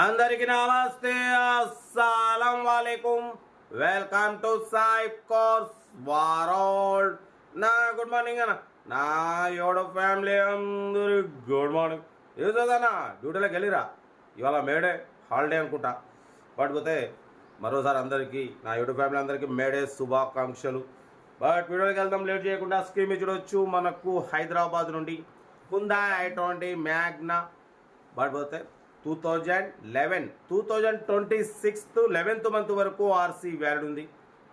అందరికీ నమస్తే, అస్సలం వాలేకుం. Welcome to Sai cars world. నా గుడ్ మార్నింగ్ అన్న, నా యూట్యూబ్ ఫ్యామిలీ అందరూ గుడ్ మార్నింగ్. ఏదన్నా డ్యూటీలోకి వెళ్ళిరా, ఇవాళ మేడే హాలిడే అనుకుంటా. పడిపోతే మరోసారి అందరికీ నా యూట్యూబ్ ఫ్యామిలీ అందరికీ మేడే శుభాకాంక్షలు. బట్ వీడియోకి వెళ్దాం లేట్ చేయకుండా. స్క్రీన్ చూడవచ్చు, మనకు హైదరాబాద్ నుండి హుందాయ్ i20 మ్యాగ్నా పడిపోతే 2026 11th మంత్ వరకు ఆర్సీ వ్యాలిడ్ ఉంది.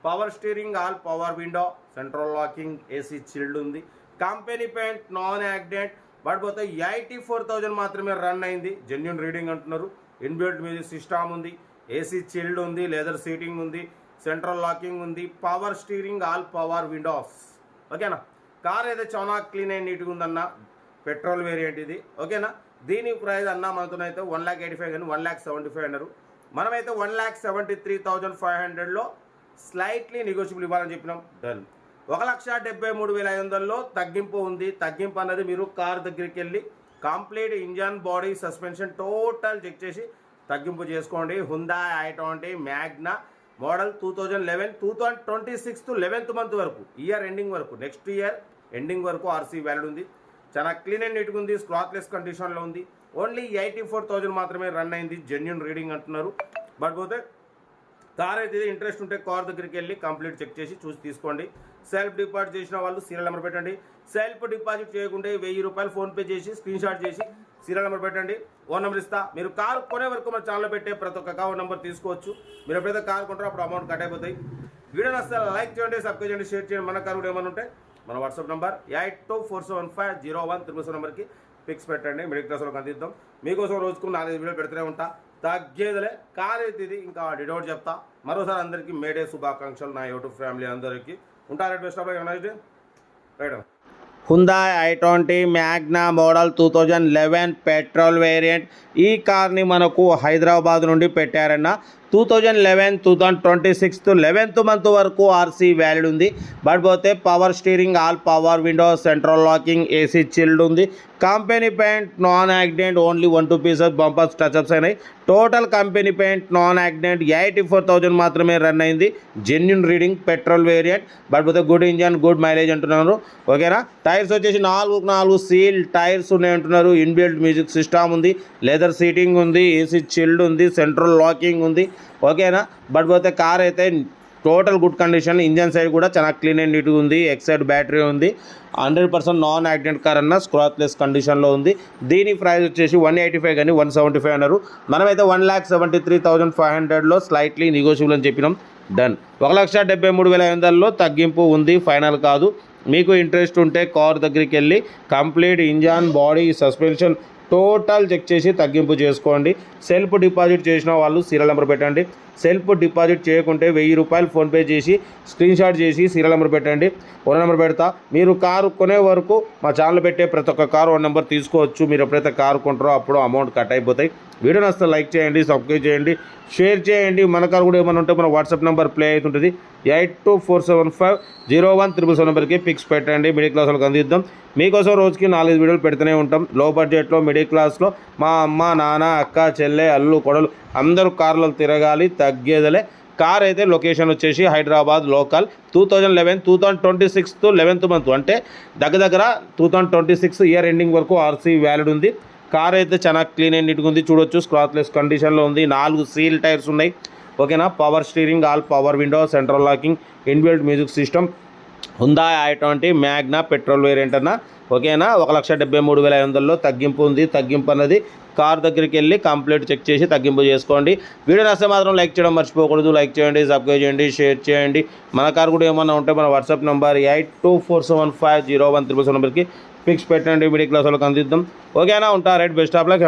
Power steering, all power window, central locking, AC chilled ఉంది. Company paint, non accident. పడిపోతే 84,000 మాత్రమే రన్ అయింది. జెన్యున్ రీడింగ్ అంటున్నారు. ఇన్బిల్ట్ మ్యూజిక్ సిస్టమ్ ఉంది, ఏసీ చిల్డ్ ఉంది, లెదర్ సీటింగ్ ఉంది, సెంట్రల్ లాకింగ్ ఉంది, power steering, all power windows. ఓకేనా, కార్ అయితే చాలా క్లీన్ అండ్ నీట్గా ఉందన్న. పెట్రోల్ వేరియంట్ ఇది. ఓకేనా, దీని ప్రైస్ అన్న మనతోనైతే 1,85,000 కానీ 1,75,000 అన్నారు. మనమైతే 1,73,500లో స్లైట్లీ నెగోషియబుల్ ఇవ్వాలని చెప్పినాం. డన్. 1,73,500లో తగ్గింపు ఉంది. తగ్గింపు అన్నది మీరు కార్ దగ్గరికి వెళ్ళి complete engine, body, suspension total check చేసి తగ్గింపు చేసుకోండి. Hyundai i20 Magna model 2026 11th month వరకు, ఇయర్ ఎండింగ్ వరకు, నెక్స్ట్ ఇయర్ ఎండింగ్ వరకు ఆర్సీ వ్యాలిడ్ ఉంది. చాలా క్లీన్ అండ్ నీట్గా ఉంది. స్క్రాచ్లెస్ కండిషన్లో ఉంది. ఓన్లీ 84,000 మాత్రమే రన్ అయింది. జెన్యున్ రీడింగ్ అంటున్నారు. బట్ పోతే కార్ అయితే ఇంట్రెస్ట్ ఉంటే కార్ దగ్గరికి వెళ్ళి కంప్లీట్ చెక్ చేసి చూసి తీసుకోండి. సెల్ఫ్ డిపాజిట్ చేసిన వాళ్ళు సీరియల్ నెంబర్ పెట్టండి. సెల్ఫ్ డిపాజిట్ చేయకుంటే 1,000 రూపాయలు ఫోన్పే చేసి స్క్రీన్ షాట్ చేసి సీరియల్ నెంబర్ పెట్టండి. ఓన్ నెంబర్ ఇస్తా. మీరు కార్ కొనే వరకు మన ఛానల్లో పెట్టే ప్రతి ఒక్క అకౌంట్ నెంబర్ తీసుకోవచ్చు. మీరు ఎప్పుడైతే కార్ కొంటారో అప్పుడు అమౌంట్ కట్ అయిపోతాయి. వీడియో నచ్చితే లైక్ చేయండి, సబ్స్క్రైబ్ చేయండి, షేర్ చేయండి. మన కార్ కూడా ఏమైనా ఉంటే మన వాట్సాప్ నెంబర్ 82475013 నెంబర్కి పిక్స్ పెట్టండి. మిడిల్ క్లాస్లో అందిద్దాం. మీకోసం రోజుకు 4 వీడియోలు పెడుతూనే ఉంటా. తగ్గేదిలే. కార్ అయితే ఇది ఇంకా డిడౌట్ చెప్తా. మరోసారి అందరికీ మేడే శుభాకాంక్షలు. నా యూట్యూబ్ ఫ్యామిలీ అందరికీ ఉంటారు. Best of luck. Right. Hyundai i20 Magna model 2011 petrol variant. ఈ కార్ని మనకు హైదరాబాద్ నుండి పెట్టారన్న. 2026 11th మంత్ వరకు ఆర్సీ వ్యాలిడ్ ఉంది. బట్ పోతే power steering, all power window, central locking, AC chilled ఉంది. Company paint, non accident, only 1-2 pieces bumpers touch ups అయినాయి. Total company paint, non accident, 84,000 మాత్రమే రన్ అయింది. Genuine reading, petrol variant. But పోతే good engine, good mileage అంటున్నారు. ఓకేనా, tyres వచ్చేసి 4 seal tyres ఉన్నాయి అంటున్నారు. ఇన్బిల్ట్ మ్యూజిక్ సిస్టమ్ ఉంది, లెదర్ సీటింగ్ ఉంది, ఏసీ చిల్డ్ ఉంది, సెంట్రల్ లాకింగ్ ఉంది. ఓకేనా, బట్ పోతే కార్ అయితే total good condition. Engine side కూడా చాలా క్లీన్ అండ్ నీట్గా ఉంది. ఎక్సైడ్ బ్యాటరీ ఉంది. 100% నాన్ యాక్సిడెంట్ కార్ అన్న. స్క్రాచ్లెస్ కండిషన్లో ఉంది. దీని ప్రైస్ వచ్చేసి 185 కానీ 175 అన్నారు. మనమైతే 1,73,500లో స్లైట్లీ నెగోషియబుల్ అని చెప్పినాం. డన్. 1,73,500లో తగ్గింపు ఉంది, ఫైనల్ కాదు. మీకు ఇంట్రెస్ట్ ఉంటే కార్ దగ్గరికి వెళ్ళి complete engine, body, suspension total check చేసి తగ్గింపు చేసుకోండి. సెల్ఫ్ డిపాజిట్ చేసిన వాళ్ళు సీరియల్ నెంబర్ పెట్టండి. సెల్ఫ్ డిపాజిట్ చేయకుంటే 1,000 రూపాయలు ఫోన్పే చేసి స్క్రీన్ షాట్ చేసి సీరియల్ నెంబర్ పెట్టండి. ఓన్ నెంబర్ పెడతా. మీరు కారు కొనే వరకు మా ఛానల్ పెట్టే ప్రతి ఒక్క కారు ఓన్ నెంబర్ తీసుకోవచ్చు. మీరు ఎప్పుడైతే కారు కొంటారో అప్పుడు అమౌంట్ కట్ అయిపోతాయి. వీడియో నచ్చితే లైక్ చేయండి, సబ్స్క్రైబ్ చేయండి, షేర్ చేయండి. మన కారు కూడా ఏమైనా ఉంటే మన వాట్సాప్ నెంబర్ ప్లే అవుతుంటుంది. 82475013 నెంబర్కి పిక్స్ పెట్టండి. మిడిల్ క్లాస్ వాళ్ళకి అందిద్దాం. మీకోసం రోజుకి 4 వీడియోలు పెడుతూనే ఉంటాం. లో బడ్జెట్లో, మిడిల్ క్లాస్లో మా అమ్మ, నాన్న, అక్క, చెల్లె, అల్లు, కొడలు అందరూ కార్లలో తిరగాలి. తగ్గేదలే. కార్ అయితే లొకేషన్ వచ్చేసి హైదరాబాద్ లోకల్. 2026 11th మంత్ అంటే దగ్గర 2026 ఇయర్ ఎండింగ్ వరకు ఆర్సీ వ్యాలిడ్ ఉంది. కార్ అయితే చాలా క్లీన్ అండ్ నీట్గా ఉంది. చూడొచ్చు, స్క్రాచ్లెస్ కండిషన్లో ఉంది. 4 సీల్ టైర్స్ ఉన్నాయి. ఓకేనా, power steering, all power window, central locking, inbuilt music system. హుందాయ్ i20 Magna petrol variant అన్న. ఓకేనా, 1,73,500లో తగ్గింపు ఉంది. తగ్గింపు అన్నది కార్ దగ్గరికి వెళ్ళి కంప్లీట్ చెక్ చేసి తగ్గింపు చేసుకోండి. వీడియో నచ్చితే మాత్రం లైక్ చేయడం మర్చిపోకూడదు. లైక్ చేయండి, సబ్స్క్రైబ్ చేయండి, షేర్ చేయండి. మన కార్ కూడా ఏమన్నా ఉంటే మన వాట్సాప్ నెంబర్ 82475013 నెంబర్కి పిక్స్ పెట్టండి. మిడిల్ క్లాస్ వాళ్ళకి అందిద్దాం. ఓకేనా, ఉంటా. రైట్. Best of luck.